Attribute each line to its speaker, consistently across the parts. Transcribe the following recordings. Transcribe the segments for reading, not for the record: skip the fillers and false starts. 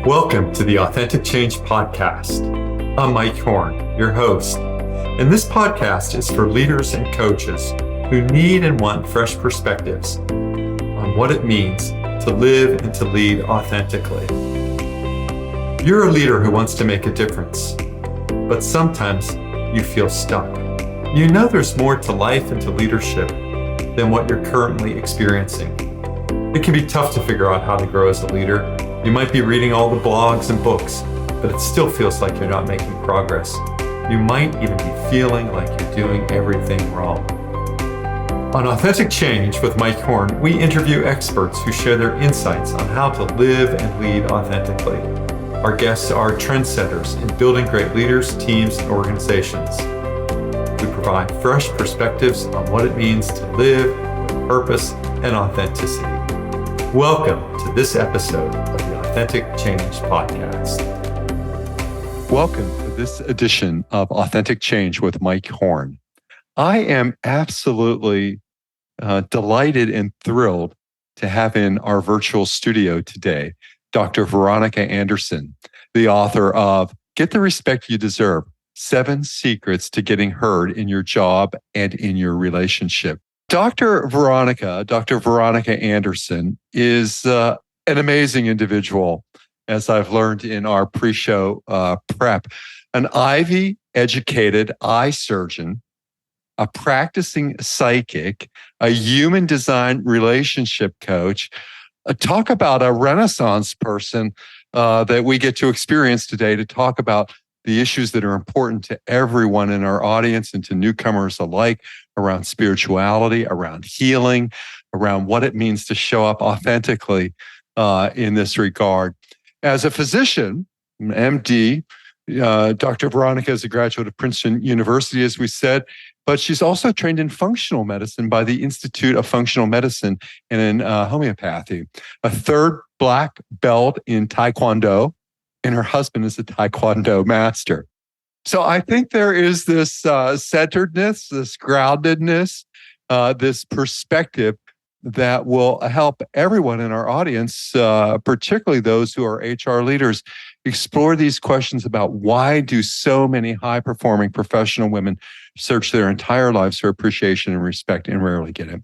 Speaker 1: Welcome to the Authentic Change Podcast. I'm Mike Horne, your host, and this podcast is for leaders and coaches who need and want fresh perspectives on what it means to live and to lead authentically. You're a leader who wants to make a difference, but sometimes you feel stuck. You know there's more to life and to leadership than what you're currently experiencing. It can be tough to figure out how to grow as a leader. You might be reading all the blogs and books, but it still feels like you're not making progress. You might even be feeling like you're doing everything wrong. On Authentic Change with Mike Horne, we interview experts who share their insights on how to live and lead authentically. Our guests are trendsetters in building great leaders, teams, and organizations. We provide fresh perspectives on what it means to live with purpose and authenticity. Welcome to this episode of the Authentic Change Podcast.
Speaker 2: Welcome to this edition of Authentic Change with Mike Horne. I am absolutely delighted and thrilled to have in our virtual studio today Dr. Veronica Anderson, the author of Get the Respect You Deserve, 7 Secrets to Getting Heard in Your Job and in Your Relationship. Dr. Veronica Anderson is an amazing individual, as I've learned in our pre-show prep, an Ivy-educated eye surgeon, a practicing psychic, a human design relationship coach. Talk about a Renaissance person that we get to experience today to talk about the issues that are important to everyone in our audience and to newcomers alike around spirituality, around healing, around what it means to show up authentically in this regard. As a physician, MD, Dr. Veronica is a graduate of Princeton University, as we said, but she's also trained in functional medicine by the Institute of Functional Medicine and in homeopathy, a 3rd black belt in taekwondo, and her husband is a taekwondo master. So I think there is this centeredness, this groundedness, this perspective that will help everyone in our audience, particularly those who are HR leaders, explore these questions about why do so many high-performing professional women search their entire lives for appreciation and respect and rarely get it.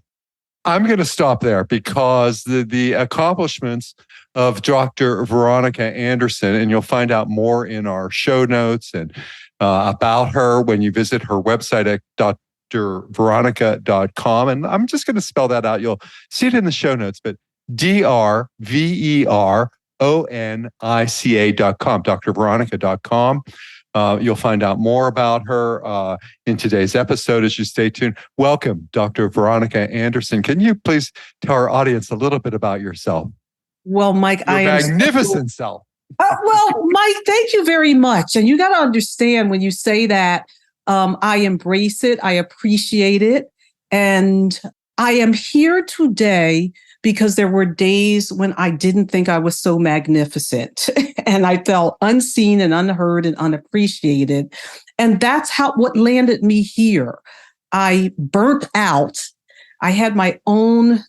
Speaker 2: I'm going to stop there because the accomplishments of Dr. Veronica Anderson, and you'll find out more in our show notes and about her when you visit her website at drveronica.com. And I'm just going to spell that out. You'll see it in the show notes, but drveronica.com, drveronica.com. You'll find out more about her in today's episode as you stay tuned. Welcome, Dr. Veronica Anderson. Can you please tell our audience a little bit about yourself?
Speaker 3: Well, Mike,
Speaker 2: Your magnificent self.
Speaker 3: Well, Mike, thank you very much. And you got to understand when you say that, I embrace it, I appreciate it, and I am here today because there were days when I didn't think I was so magnificent and I felt unseen and unheard and unappreciated. And that's what landed me here. I burnt out. I had my own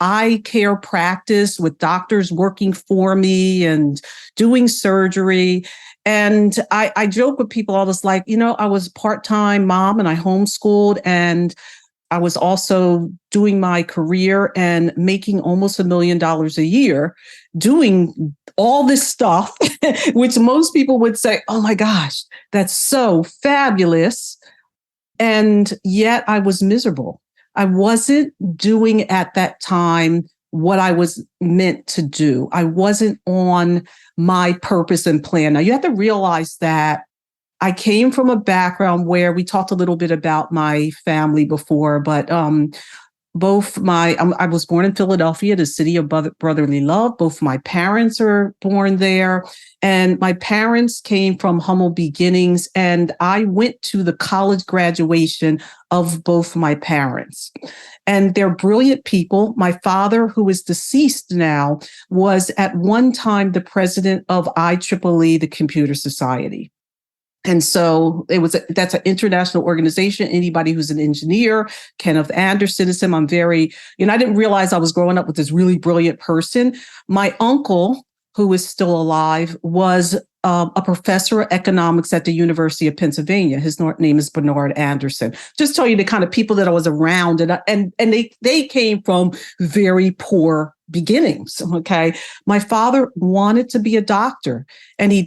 Speaker 3: eye care practice with doctors working for me and doing surgery. And I joke with people all this, like, I was a part-time mom and I homeschooled, and I was also doing my career and making almost $1 million a year doing all this stuff, which most people would say, oh my gosh, that's so fabulous. And yet I was miserable. I wasn't doing at that time what I was meant to do. I wasn't on my purpose and plan. Now you have to realize that I came from a background where we talked a little bit about my family before, but I was born in Philadelphia, the city of brotherly love. Both my parents are born there, and my parents came from humble beginnings, and I went to the college graduation of both my parents. And they're brilliant people. My father, who is deceased now, was at one time the president of IEEE, the Computer Society. And so that's an international organization. Anybody who's an engineer, Kenneth Anderson is him. I didn't realize I was growing up with this really brilliant person. My uncle who is still alive, was a professor of economics at the University of Pennsylvania. His name is Veronica Anderson. Just tell you the kind of people that I was around, and they came from very poor beginnings. Okay, my father wanted to be a doctor, and he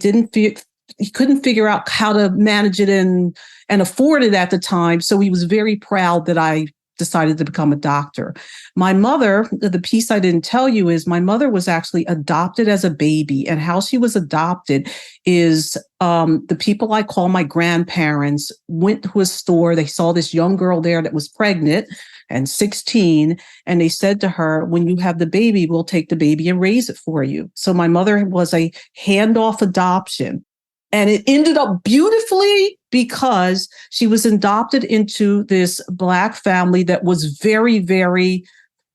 Speaker 3: couldn't figure out how to manage it and afford it at the time. So he was very proud that I decided to become a doctor. My mother, the piece I didn't tell you is my mother was actually adopted as a baby. And how she was adopted is the people I call my grandparents went to a store. They saw this young girl there that was pregnant and 16. And they said to her, when you have the baby, we'll take the baby and raise it for you. So my mother was a handoff adoption. And it ended up beautifully because she was adopted into this Black family that was very, very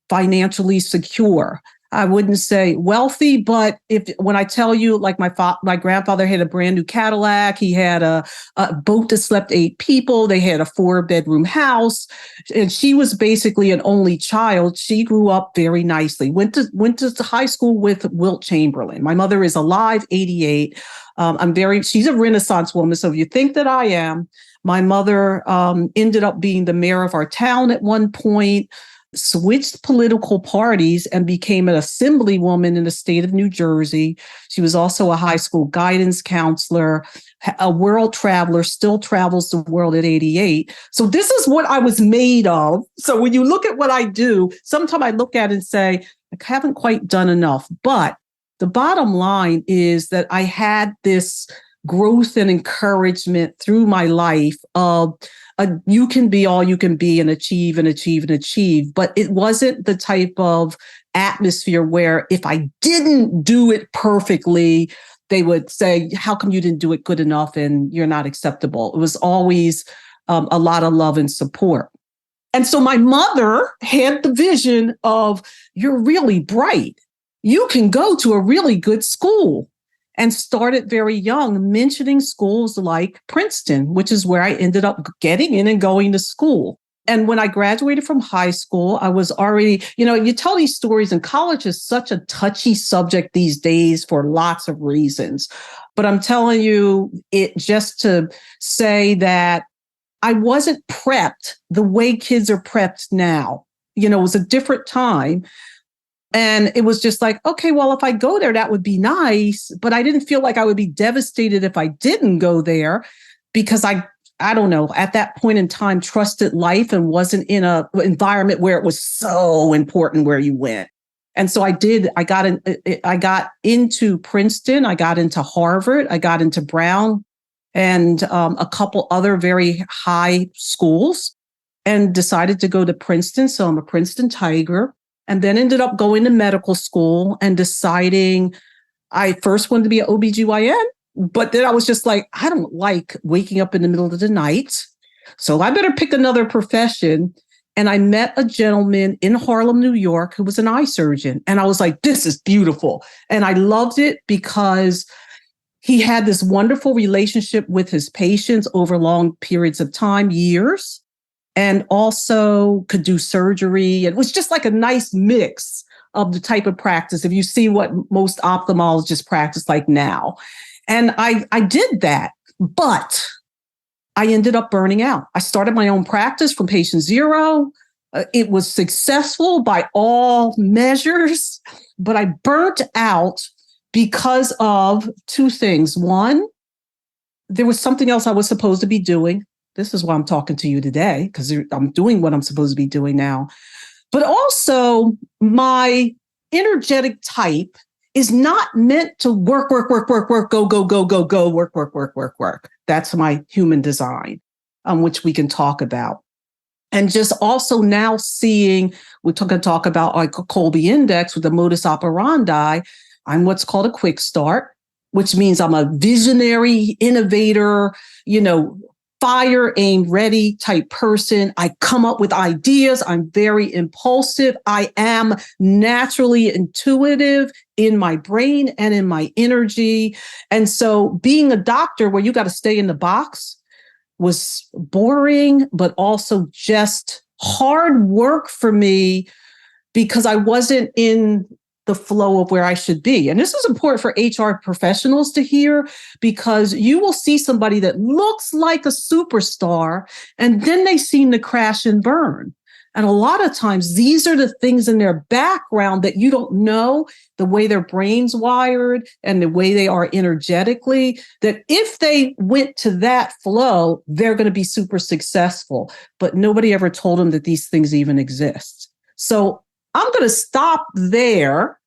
Speaker 3: financially secure. I wouldn't say wealthy, but when I tell you, like my grandfather had a brand new Cadillac, he had a boat that slept 8 people, they had a 4-bedroom house, and she was basically an only child. She grew up very nicely. Went to high school with Wilt Chamberlain. My mother is alive, 88. She's a Renaissance woman. So if you think that I am, my mother ended up being the mayor of our town at one point, switched political parties and became an assemblywoman in the state of New Jersey. She was also a high school guidance counselor, a world traveler, still travels the world at 88. So this is what I was made of. So when you look at what I do, sometimes I look at it and say, I haven't quite done enough. But the bottom line is that I had this growth and encouragement through my life of you can be all you can be and achieve and achieve and achieve. But it wasn't the type of atmosphere where if I didn't do it perfectly, they would say, how come you didn't do it good enough and you're not acceptable? It was always a lot of love and support. And so my mother had the vision of, you're really bright. You can go to a really good school. And started very young, mentioning schools like Princeton, which is where I ended up getting in and going to school. And when I graduated from high school, I was already, you tell these stories, and college is such a touchy subject these days for lots of reasons. But I'm telling you it just to say that I wasn't prepped the way kids are prepped now. It was a different time. And it was just like, okay, well, if I go there, that would be nice. But I didn't feel like I would be devastated if I didn't go there, because I don't know, at that point in time, trusted life and wasn't in an environment where it was so important where you went. And so I did. I got into Princeton. I got into Harvard. I got into Brown and a couple other very high schools, and decided to go to Princeton. So I'm a Princeton Tiger. And then ended up going to medical school and deciding I first wanted to be an OBGYN, but then I was just like, I don't like waking up in the middle of the night. So I better pick another profession. And I met a gentleman in Harlem, New York, who was an eye surgeon. And I was like, this is beautiful. And I loved it because he had this wonderful relationship with his patients over long periods of time, years. And also could do surgery. It was just like a nice mix of the type of practice, if you see what most ophthalmologists practice like now. And I did that, but I ended up burning out. I started my own practice from patient zero. It was successful by all measures, but I burnt out because of 2 things. One, there was something else I was supposed to be doing. This is why I'm talking to you today, because I'm doing what I'm supposed to be doing now. But also, my energetic type is not meant to work, go, work. That's my human design, which we can talk about. And just also now seeing, we're going to talk about like a Colby Index with the modus operandi. I'm what's called a quick start, which means I'm a visionary, innovator, fire, aim, ready type person. I come up with ideas. I'm very impulsive. I am naturally intuitive in my brain and in my energy. And so being a doctor where you got to stay in the box was boring, but also just hard work for me because I wasn't in the flow of where I should be. And this is important for HR professionals to hear, because you will see somebody that looks like a superstar and then they seem to crash and burn. And a lot of times these are the things in their background that you don't know, the way their brain's wired and the way they are energetically, that if they went to that flow, they're going to be super successful. But nobody ever told them that these things even exist. So I'm going to stop there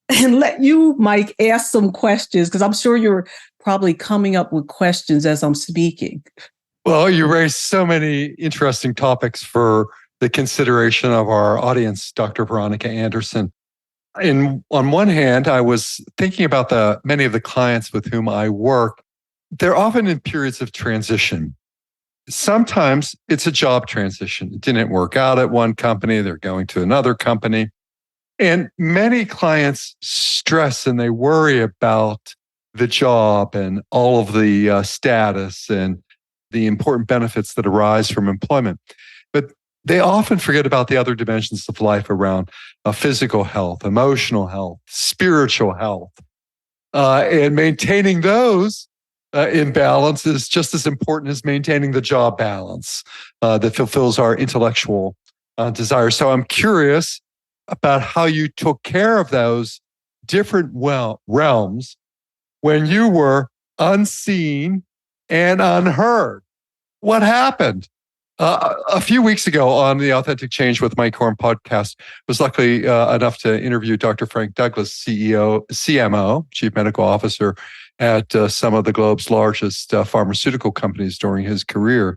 Speaker 3: and let you, Mike, ask some questions, because I'm sure you're probably coming up with questions as I'm speaking.
Speaker 2: Well, you raised so many interesting topics for the consideration of our audience, Dr. Veronica Anderson. On one hand, I was thinking about many of the clients with whom I work. They're often in periods of transition. Sometimes it's a job transition. It didn't work out at one company. They're going to another company. And many clients stress and they worry about the job and all of the status and the important benefits that arise from employment. But they often forget about the other dimensions of life around physical health, emotional health, spiritual health. And maintaining those in balance is just as important as maintaining the job balance that fulfills our intellectual desires. So I'm curious about how you took care of those different realms when you were unseen and unheard. What happened? A few weeks ago on the Authentic Change with Mike Horne podcast, was luckily enough to interview Dr. Frank Douglas, CMO, Chief Medical Officer at some of the globe's largest pharmaceutical companies during his career.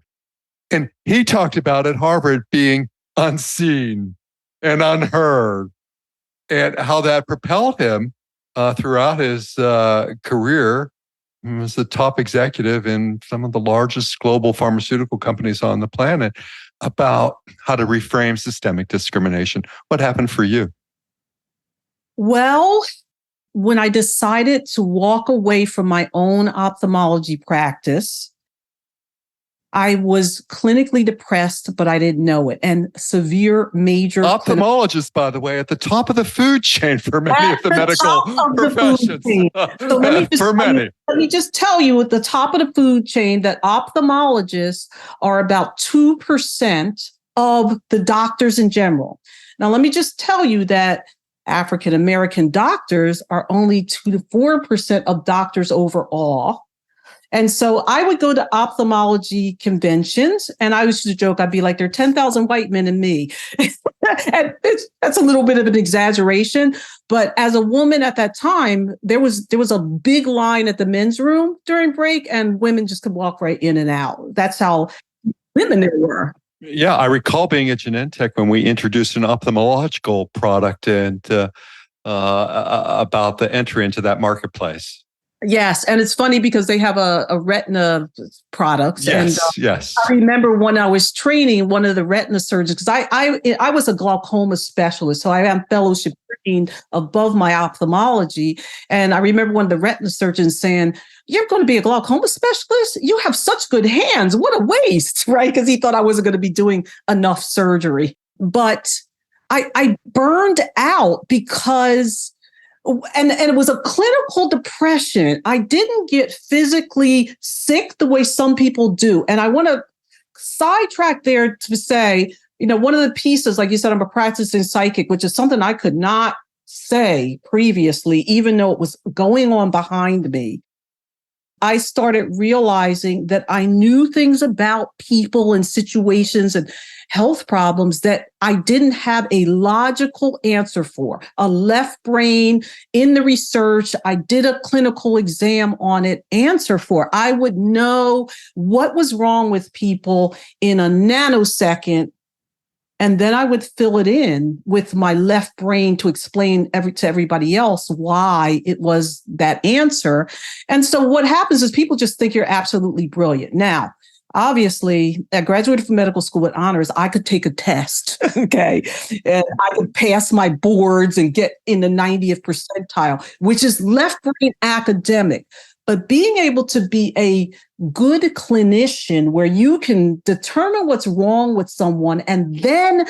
Speaker 2: And he talked about at Harvard being unseen and unheard, and how that propelled him throughout his career. He was the top executive in some of the largest global pharmaceutical companies on the planet, about how to reframe systemic discrimination. What happened for you?
Speaker 3: Well, when I decided to walk away from my own ophthalmology practice, I was clinically depressed, but I didn't know it. And severe, major
Speaker 2: ophthalmologists, by the way, at the top of the food chain for many of the medical professions.
Speaker 3: So let me just tell you, at the top of the food chain, that ophthalmologists are about 2% of the doctors in general. Now, let me just tell you that African American doctors are only 2 to 4% of doctors overall. And so I would go to ophthalmology conventions, and I used to joke, I'd be like, there are 10,000 white men and me. And that's a little bit of an exaggeration. But as a woman at that time, there was a big line at the men's room during break, and women just could walk right in and out. That's how women there were.
Speaker 2: Yeah, I recall being at Genentech when we introduced an ophthalmological product and about the entry into that marketplace.
Speaker 3: Yes. And it's funny because they have a retina products.
Speaker 2: Yes,
Speaker 3: and
Speaker 2: yes.
Speaker 3: I remember when I was training one of the retina surgeons, because I was a glaucoma specialist. So I am fellowship trained above my ophthalmology. And I remember one of the retina surgeons saying, "You're going to be a glaucoma specialist? You have such good hands. What a waste," right? Because he thought I wasn't going to be doing enough surgery. But I burned out because... And it was a clinical depression. I didn't get physically sick the way some people do. And I want to sidetrack there to say, one of the pieces, like you said, I'm a practicing psychic, which is something I could not say previously, even though it was going on behind me. I started realizing that I knew things about people and situations and health problems that I didn't have a logical answer for. A left brain in the research, I did a clinical exam on it, answer for. I would know what was wrong with people in a nanosecond. And then I would fill it in with my left brain to explain to everybody else why it was that answer. And so what happens is people just think you're absolutely brilliant. Now, obviously, I graduated from medical school with honors. I could take a test, okay? And I could pass my boards and get in the 90th percentile, which is left brain academic. But being able to be a good clinician where you can determine what's wrong with someone and then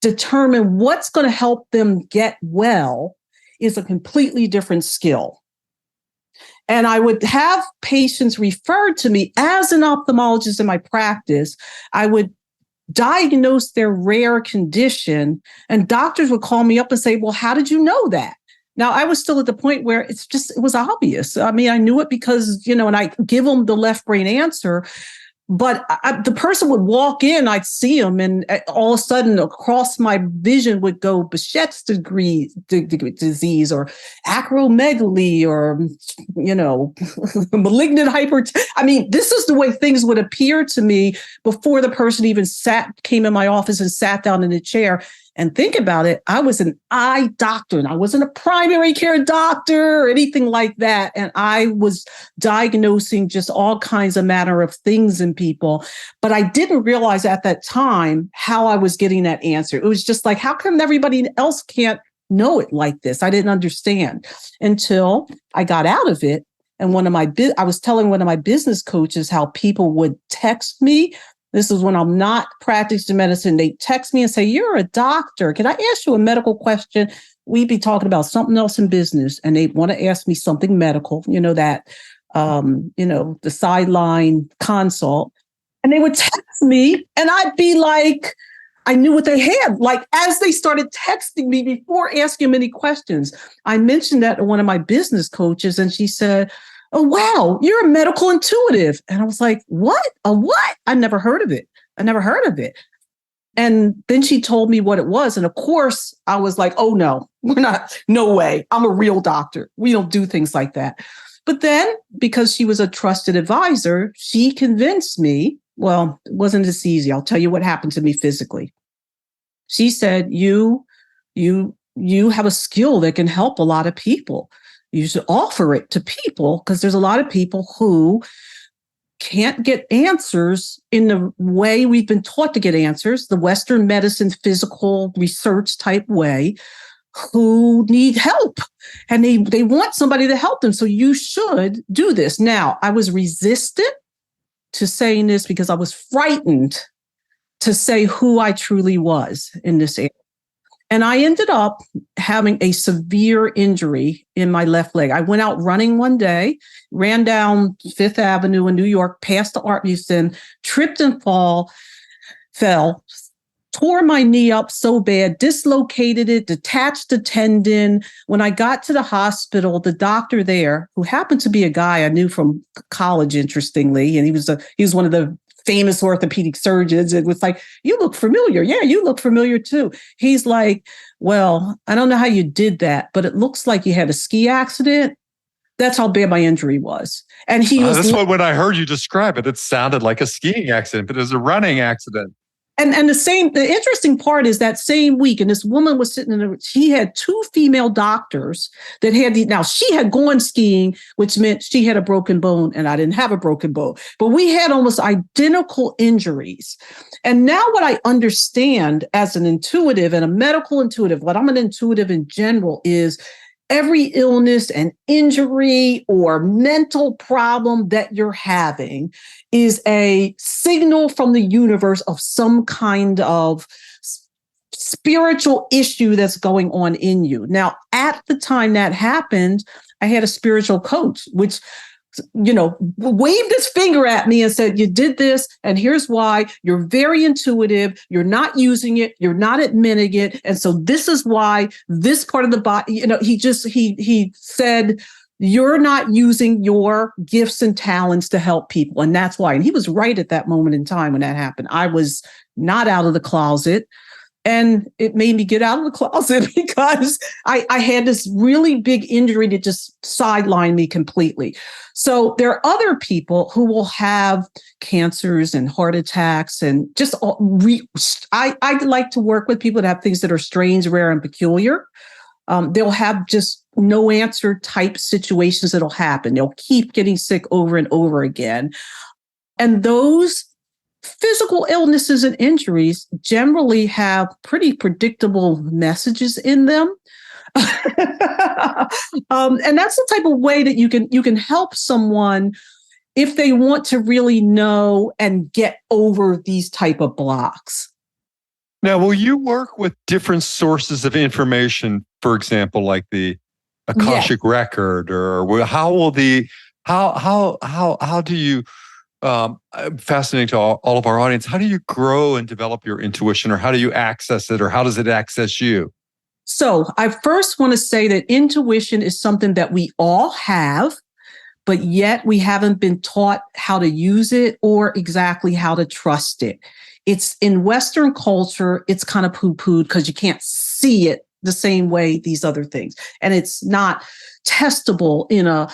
Speaker 3: determine what's going to help them get well is a completely different skill. And I would have patients referred to me as an ophthalmologist in my practice. I would diagnose their rare condition, and doctors would call me up and say, well, how did you know that? Now, I was still at the point where it was obvious. I mean, I knew it because, and I give them the left brain answer. But the person would walk in, I'd see them, and all of a sudden across my vision would go Behçet's disease or acromegaly or, malignant hypertension. I mean, this is the way things would appear to me before the person even came in my office and sat down in a chair. And think about it, I was an eye doctor, and I wasn't a primary care doctor or anything like that. And I was diagnosing just all kinds of manner of things in people. But I didn't realize at that time how I was getting that answer. It was just like, how come everybody else can't know it like this? I didn't understand until I got out of it. And I was telling one of my business coaches how people would text me. This is when I'm not practicing medicine. They text me and say, you're a doctor. Can I ask you a medical question? We'd be talking about something else in business, and they want to ask me something medical, the sideline consult. And they would text me, and I'd be like, I knew what they had. Like, as they started texting me before asking them any questions, I mentioned that to one of my business coaches, and she said, oh, wow, you're a medical intuitive. And I was like, what? A what? I never heard of it. And then she told me what it was. And of course, I was like, oh, no, no way. I'm a real doctor. We don't do things like that. But then, because she was a trusted advisor, she convinced me, well, it wasn't this easy. I'll tell you what happened to me physically. She said, you have a skill that can help a lot of people. You should offer it to people, because there's a lot of people who can't get answers in the way we've been taught to get answers, the Western medicine, physical research type way, who need help, and they want somebody to help them. So you should do this. Now, I was resistant to saying this because I was frightened to say who I truly was in this area. And I ended up having a severe injury in my left leg. I went out running one day, ran down Fifth Avenue in New York, past the Art Museum, tripped and fell, tore my knee up so bad, dislocated it, detached the tendon. When I got to the hospital, the doctor there, who happened to be a guy I knew from college, interestingly, and he was one of the famous orthopedic surgeons, it was like, you look familiar. Yeah, you look familiar too. He's like, well, I don't know how you did that, but it looks like you had a ski accident. That's how bad my injury was. And
Speaker 2: that's what, when I heard you describe it, it sounded like a skiing accident, but it was a running accident.
Speaker 3: And the interesting part is that same week, and this woman was sitting she had two female doctors that had now she had gone skiing, which meant she had a broken bone and I didn't have a broken bone, but we had almost identical injuries. And now what I understand as an intuitive and a medical intuitive, what I'm an intuitive in general, is every illness and injury or mental problem that you're having is a signal from the universe of some kind of spiritual issue that's going on in you. Now, at the time that happened, I had a spiritual coach, which waved his finger at me and said, you did this, and here's why. You're very intuitive. You're not using it. You're not admitting it. And so this is why this part of the body, he said, you're not using your gifts and talents to help people. And that's why. And he was right at that moment in time when that happened. I was not out of the closet. And it made me get out of the closet because I had this really big injury that just sidelined me completely. So there are other people who will have cancers and heart attacks and just I like to work with people that have things that are strange, rare, and peculiar. They'll have just no answer type situations that'll happen. They'll keep getting sick over and over again. And those physical illnesses and injuries generally have pretty predictable messages in them. And that's the type of way that you can help someone if they want to really know and get over these type of blocks.
Speaker 2: Now, will you work with different sources of information, for example, like the
Speaker 3: Yes.
Speaker 2: Akashic record, or how do you, fascinating to all of our audience, how do you grow and develop your intuition, or how do you access it, or how does it access you?
Speaker 3: So I first want to say that intuition is something that we all have, but yet we haven't been taught how to use it or exactly how to trust it. It's in Western culture, it's kind of poo-pooed because you can't see it the same way these other things. And it's not testable in a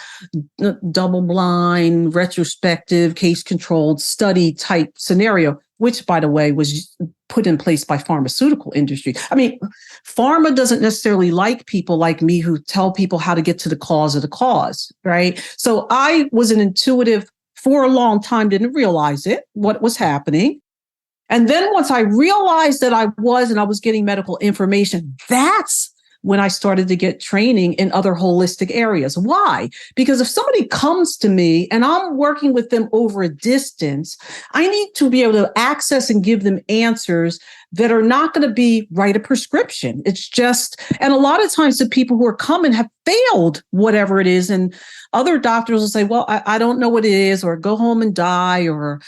Speaker 3: double-blind, retrospective, case-controlled study type scenario, which, by the way, was put in place by pharmaceutical industry. I mean, pharma doesn't necessarily like people like me who tell people how to get to the cause of the cause, right? So I was an intuitive for a long time, didn't realize what was happening. And then once I realized that I was getting medical information, that's when I started to get training in other holistic areas. Why? Because if somebody comes to me and I'm working with them over a distance, I need to be able to access and give them answers that are not going to be write a prescription. It's just, and a lot of times the people who are coming have failed whatever it is. And other doctors will say, well, I don't know what it is, or go home and die, or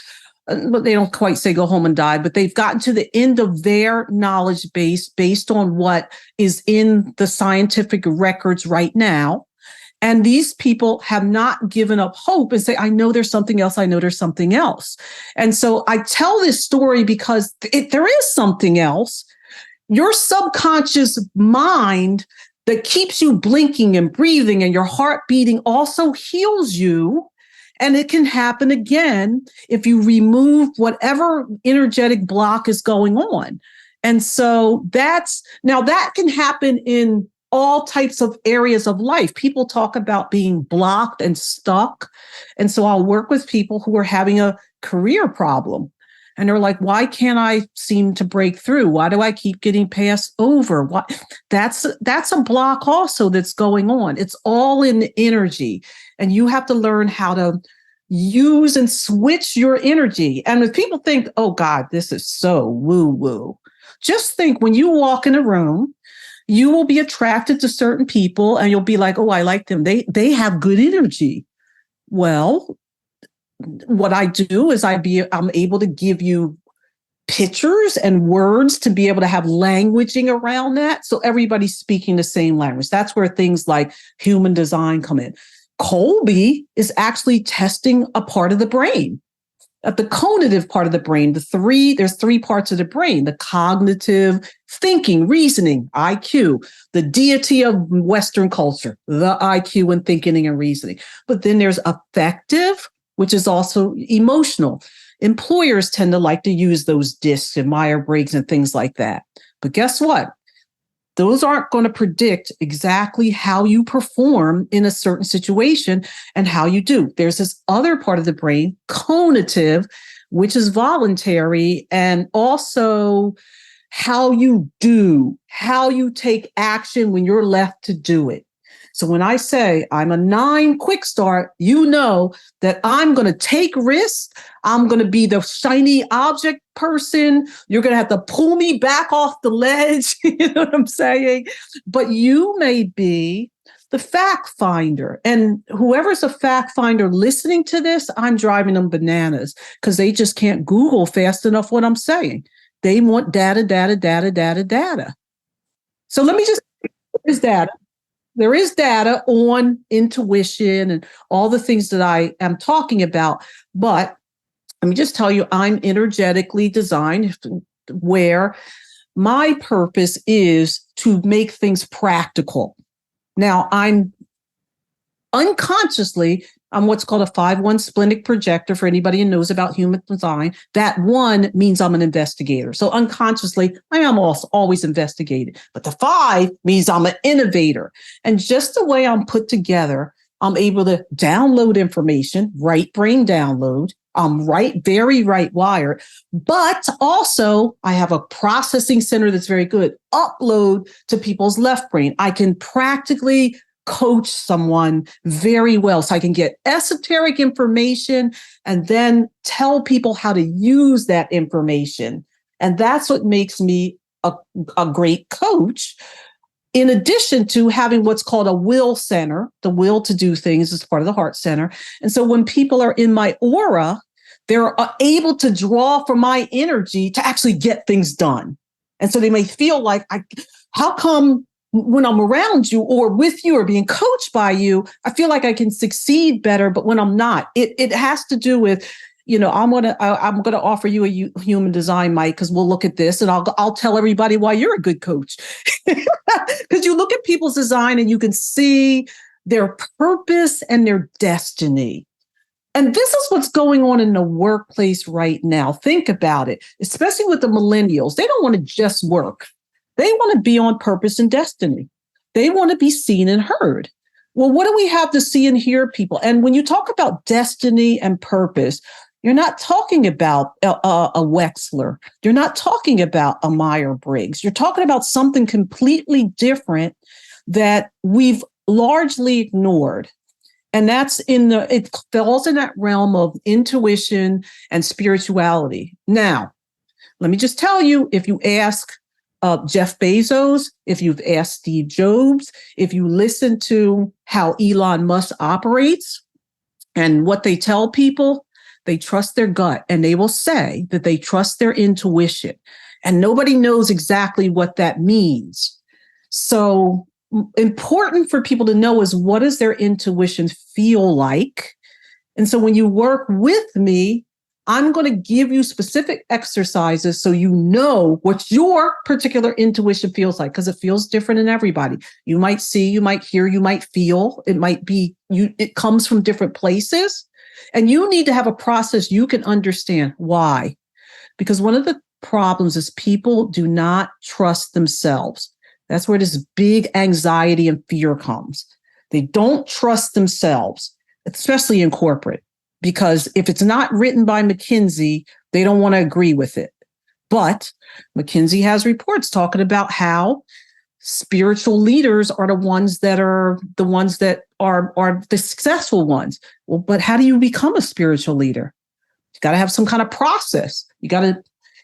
Speaker 3: but they don't quite say go home and die, but they've gotten to the end of their knowledge base based on what is in the scientific records right now. And these people have not given up hope and say, I know there's something else. I know there's something else. And so I tell this story because there is something else. Your subconscious mind that keeps you blinking and breathing and your heart beating also heals you. And it can happen again if you remove whatever energetic block is going on. And so that can happen in all types of areas of life. People talk about being blocked and stuck. And so I'll work with people who are having a career problem. And they're like, why can't I seem to break through? Why do I keep getting passed over? That's a block also that's going on. It's all in the energy. And you have to learn how to use and switch your energy. And if people think, oh God, this is so woo-woo, just think when you walk in a room, you will be attracted to certain people and you'll be like, oh, I like them. They have good energy. Well, what I do is I'm able to give you pictures and words to be able to have languaging around that. So everybody's speaking the same language. That's where things like human design come in. Colby is actually testing a part of the brain, the cognitive part of the brain. There's three parts of the brain: the cognitive, thinking, reasoning, IQ, the deity of Western culture, the IQ and thinking and reasoning. But then there's affective, which is also emotional. Employers tend to like to use those discs and Myers-Briggs and things like that. But guess what? Those aren't going to predict exactly how you perform in a certain situation and how you do. There's this other part of the brain, cognitive, which is voluntary, and also how you do, how you take action when you're left to do it. So when I say I'm a 9 quick start, you know that I'm going to take risks. I'm going to be the shiny object person. You're going to have to pull me back off the ledge. You know what I'm saying? But you may be the fact finder. And whoever's a fact finder listening to this, I'm driving them bananas because they just can't Google fast enough what I'm saying. They want data, data, data, data, data. So let me just, is data. There is data on intuition and all the things that I am talking about. But let me just tell you, I'm energetically designed where my purpose is to make things practical. Now, I'm what's called a 5-1 splenic projector for anybody who knows about human design. That 1 means I'm an investigator. So unconsciously, I am also always investigating. But the 5 means I'm an innovator. And just the way I'm put together, I'm able to download information, right brain download. I'm very right wired. But also, I have a processing center that's very good. Upload to people's left brain. I can practically coach someone very well. So I can get esoteric information and then tell people how to use that information. And that's what makes me a great coach. in addition to having what's called a will center. The will to do things is part of the heart center. And so when people are in my aura, they're able to draw from my energy to actually get things done. And so they may feel like, how come when I'm around you or with you or being coached by you, I feel like I can succeed better, but when I'm not, it has to do with, I'm gonna offer you a human design, Mike, because we'll look at this and I'll tell everybody why you're a good coach. Because you look at people's design and you can see their purpose and their destiny. And this is what's going on in the workplace right now. Think about it, especially with the millennials. They don't want to just work. They want to be on purpose and destiny. They want to be seen and heard. Well, what do we have to see and hear, people? And when you talk about destiny and purpose, you're not talking about a Wexler. You're not talking about a Meyer-Briggs. You're talking about something completely different that we've largely ignored. And it falls in that realm of intuition and spirituality. Now, let me just tell you, if you ask Jeff Bezos, if you've asked Steve Jobs, if you listen to how Elon Musk operates and what they tell people, they trust their gut, and they will say that they trust their intuition. And nobody knows exactly what that means. So important for people to know is, what does their intuition feel like? And so when you work with me, I'm going to give you specific exercises so you know what your particular intuition feels like, because it feels different in everybody. You might see, you might hear, you might feel. It might be you. It comes from different places. And you need to have a process you can understand. Why? Because one of the problems is people do not trust themselves. That's where this big anxiety and fear comes. They don't trust themselves, especially in corporate, because if it's not written by McKinsey, they don't want to agree with it. But McKinsey has reports talking about how spiritual leaders are the ones that are the successful ones. Well, but how do you become a spiritual leader? You got to have some kind of process.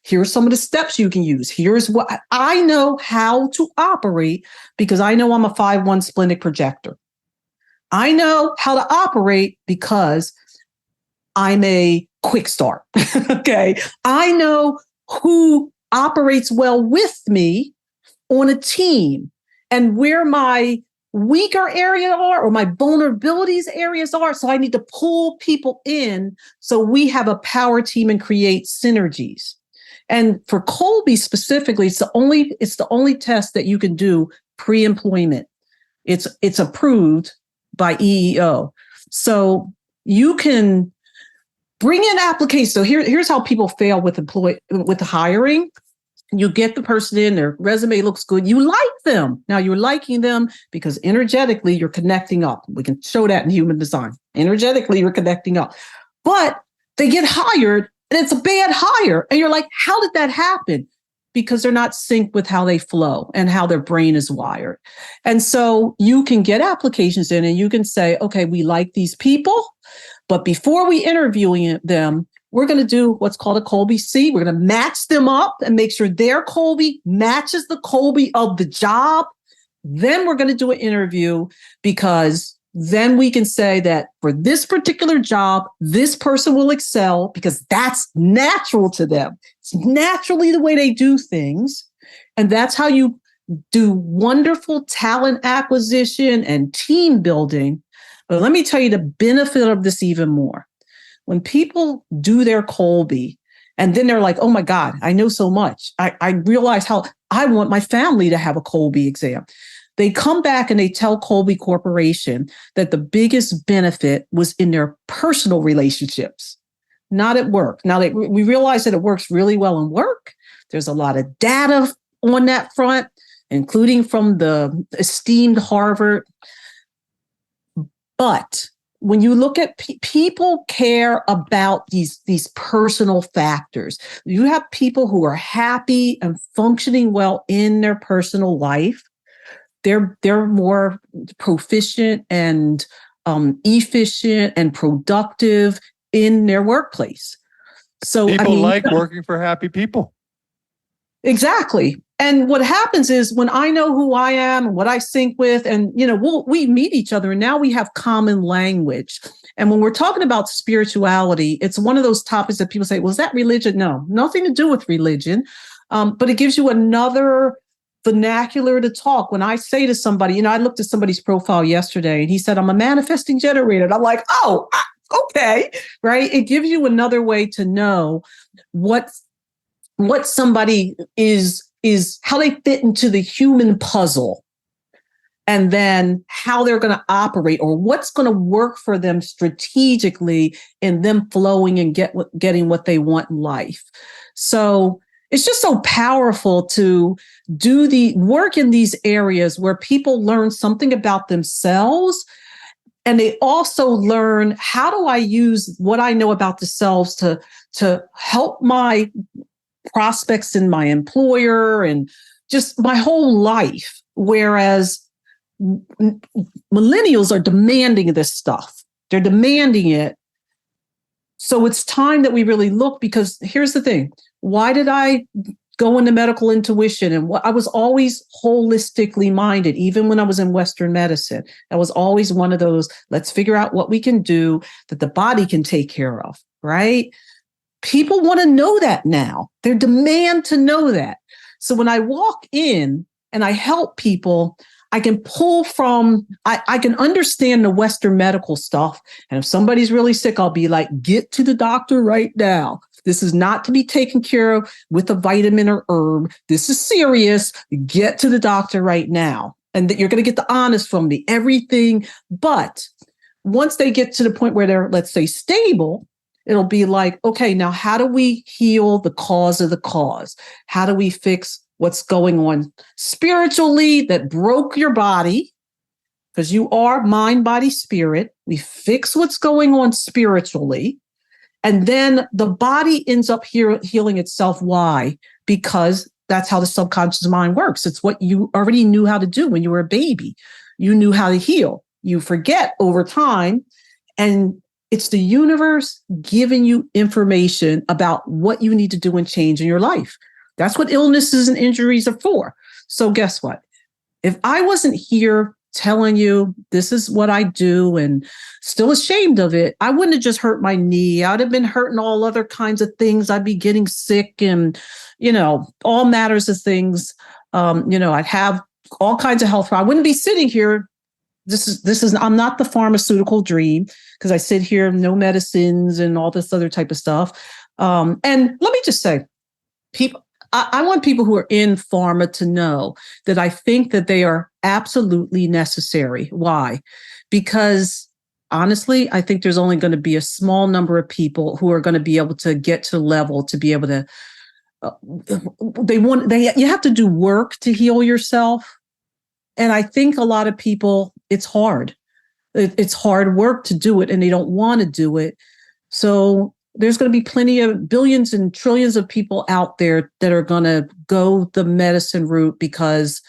Speaker 3: Here's some of the steps you can use. Here's what I know how to operate, because I know I'm a 5-1 splenic projector. I know how to operate because I'm a quick start. Okay. I know who operates well with me on a team and where my weaker areas are or my vulnerabilities areas are. So I need to pull people in so we have a power team and create synergies. And for Kolbe specifically, it's the only test that you can do pre-employment. It's approved by EEO. So you can bring in applications. So here's how people fail with the hiring. You get the person in, their resume looks good. You like them. Now you're liking them because energetically you're connecting up. We can show that in human design. Energetically, you're connecting up. But they get hired and it's a bad hire. And you're like, how did that happen? Because they're not synced with how they flow and how their brain is wired. And so you can get applications in and you can say, okay, we like these people, but before we interview them, we're going to do what's called a Kolbe C. We're going to match them up and make sure their Kolbe matches the Kolbe of the job. Then we're going to do an interview, because then we can say that for this particular job, this person will excel because that's natural to them. It's naturally the way they do things. And that's how you do wonderful talent acquisition and team building. But let me tell you the benefit of this even more. When people do their Kolbe and then they're like, oh my God, I know so much. I realize how I want my family to have a Kolbe exam. They come back and they tell Kolbe Corporation that the biggest benefit was in their personal relationships, not at work. Now, we realize that it works really well in work. There's a lot of data on that front, including from the esteemed Harvard. But when you look at people care about these personal factors. You have people who are happy and functioning well in their personal life. They're more proficient and efficient and productive in their workplace. So
Speaker 2: people like working for happy people.
Speaker 3: Exactly. And what happens is when I know who I am and what I sync with, and we meet each other, and now we have common language. And when we're talking about spirituality, it's one of those topics that people say, "Was that religion?" No, nothing to do with religion, but it gives you another vernacular to talk. When I say to somebody, I looked at somebody's profile yesterday, and he said, "I'm a manifesting generator." And I'm like, "Oh, okay," right? It gives you another way to know what somebody is how they fit into the human puzzle, and then how they're going to operate, or what's going to work for them strategically in them flowing and getting what they want in life. So it's just so powerful to do the work in these areas where people learn something about themselves. And they also learn, how do I use what I know about themselves to help my prospects in my employer and just my whole life. Whereas millennials are demanding this stuff. They're demanding it. So it's time that we really look, because here's the thing. Why did I go into medical intuition? And I was always holistically minded, even when I was in Western medicine. I was always one of those, let's figure out what we can do that the body can take care of, right? People want to know that now. They demand to know that. So when I walk in and I help people, I can pull from, I can understand the Western medical stuff. And if somebody's really sick, I'll be like, get to the doctor right now. This is not to be taken care of with a vitamin or herb. This is serious. Get to the doctor right now. And that you're going to get the honest from me, everything. But once they get to the point where they're, let's say, stable, it'll be like, okay, now how do we heal the cause of the cause? How do we fix what's going on spiritually that broke your body? Because you are mind, body, spirit. We fix what's going on spiritually. And then the body ends up healing itself. Why? Because that's how the subconscious mind works. It's what you already knew how to do when you were a baby. You knew how to heal. You forget over time. And it's the universe giving you information about what you need to do and change in your life. That's what illnesses and injuries are for. So guess what? If I wasn't here telling you this is what I do and still ashamed of it, I wouldn't have just hurt my knee. I'd have been hurting all other kinds of things. I'd be getting sick and, all matters of things. I'd have all kinds of health problems. I wouldn't be sitting here. I'm not the pharmaceutical dream, because I sit here, no medicines and all this other type of stuff. And let me just say, I want people who are in pharma to know that I think that they are absolutely necessary. Why? Because honestly, I think there's only going to be a small number of people who are going to be able to get to the level to be able to, you have to do work to heal yourself. And I think a lot of people, it's hard. It's hard work to do it, and they don't want to do it. So there's going to be plenty of billions and trillions of people out there that are going to go the medicine route because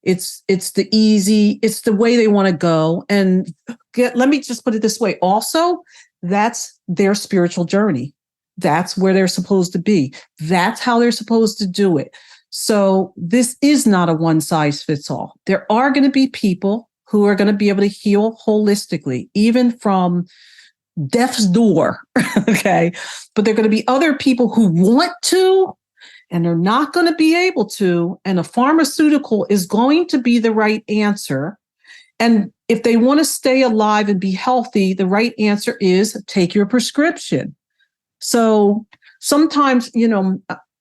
Speaker 3: it's the way they want to go. And let me just put it this way. Also, that's their spiritual journey. That's where they're supposed to be. That's how they're supposed to do it. So this is not a one size fits all. There are going to be people who are going to be able to heal holistically, even from death's door. Okay. But there are going to be other people who want to, and they're not going to be able to. And a pharmaceutical is going to be the right answer. And if they want to stay alive and be healthy, the right answer is take your prescription. So sometimes,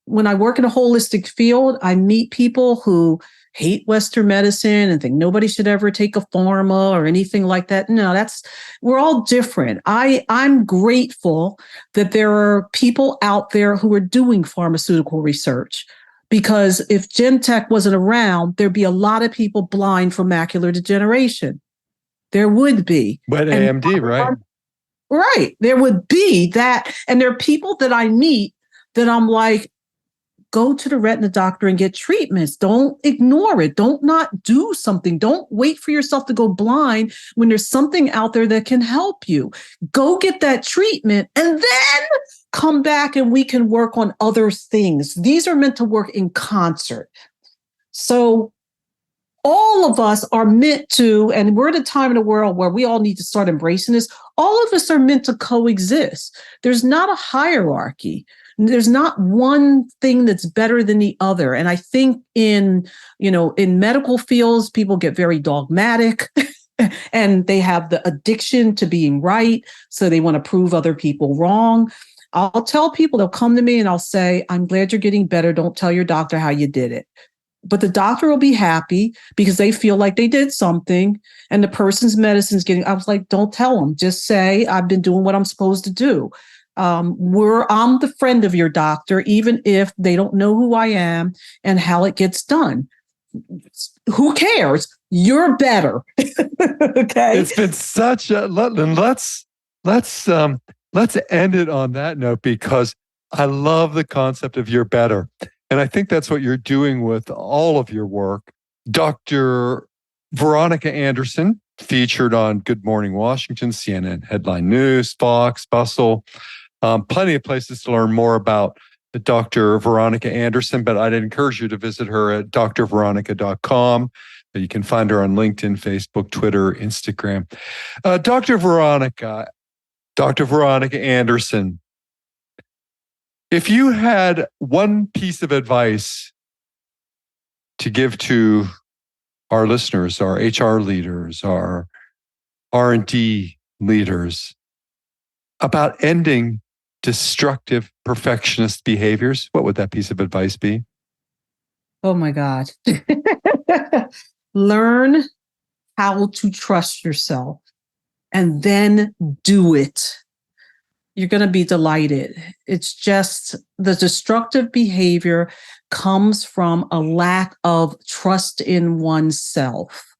Speaker 3: when I work in a holistic field, I meet people who hate Western medicine and think nobody should ever take a pharma or anything like that. No, we're all different. I'm grateful that there are people out there who are doing pharmaceutical research, because if Gentech wasn't around, there'd be a lot of people blind from macular degeneration. There would be.
Speaker 2: But AMD, right?
Speaker 3: Right. There would be that. And there are people that I meet that I'm like, go to the retina doctor and get treatments. Don't ignore it. Don't not do something. Don't wait for yourself to go blind when there's something out there that can help you. Go get that treatment and then come back and we can work on other things. These are meant to work in concert. So all of us are meant to, and we're at a time in the world where we all need to start embracing this. All of us are meant to coexist. There's not a hierarchy. There's not one thing that's better than the other. And I think in medical fields, people get very dogmatic and they have the addiction to being right. So they want to prove other people wrong. I'll tell people, they'll come to me and I'll say, I'm glad you're getting better. Don't tell your doctor how you did it. But the doctor will be happy because they feel like they did something and the person's medicine's I was like, don't tell them. Just say, I've been doing what I'm supposed to do. I'm the friend of your doctor, even if they don't know who I am and how it gets done. Who cares? You're better. Okay.
Speaker 2: It's been such a, let's end it on that note, because I love the concept of you're better. And I think that's what you're doing with all of your work. Dr. Veronica Anderson, featured on Good Morning Washington, CNN Headline News, Fox, Bustle, plenty of places to learn more about Dr. Veronica Anderson, but I'd encourage you to visit her at drveronica.com. You can find her on LinkedIn, Facebook, Twitter, Instagram. Dr. Veronica Anderson, if you had one piece of advice to give to our listeners, our HR leaders, our R&D leaders, about ending destructive perfectionist behaviors, what would that piece of advice be?
Speaker 3: Oh my God. Learn how to trust yourself and then do it. You're going to be delighted. It's just the destructive behavior comes from a lack of trust in oneself.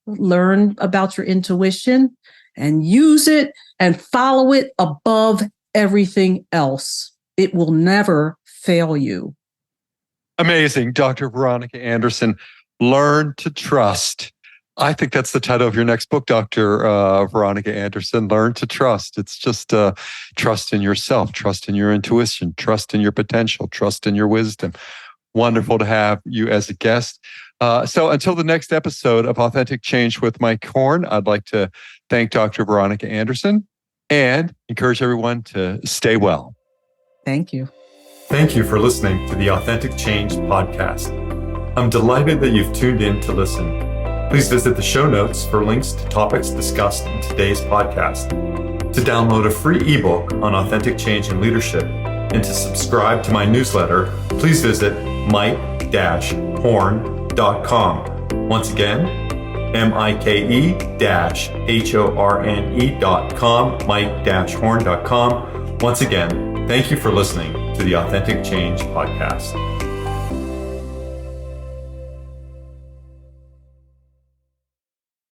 Speaker 3: Learn about your intuition and use it and follow it above everything else. It will never fail you.
Speaker 2: Amazing. Dr. Veronica Anderson, Learn to Trust. I think that's the title of your next book, Dr. Veronica Anderson, Learn to Trust. It's just trust in yourself, trust in your intuition, trust in your potential, trust in your wisdom. Wonderful to have you as a guest. So until the next episode of Authentic Change with Mike Horne, I'd like to thank Dr. Veronica Anderson and encourage everyone to stay well.
Speaker 3: Thank you.
Speaker 1: Thank you for listening to the Authentic Change podcast. I'm delighted that you've tuned in to listen. Please visit the show notes for links to topics discussed in today's podcast. To download a free ebook on authentic change and leadership and to subscribe to my newsletter, please visit mike-horne.com. Once again, mike-horne.com, mike-horne.com. Once again, thank you for listening to the Authentic Change podcast.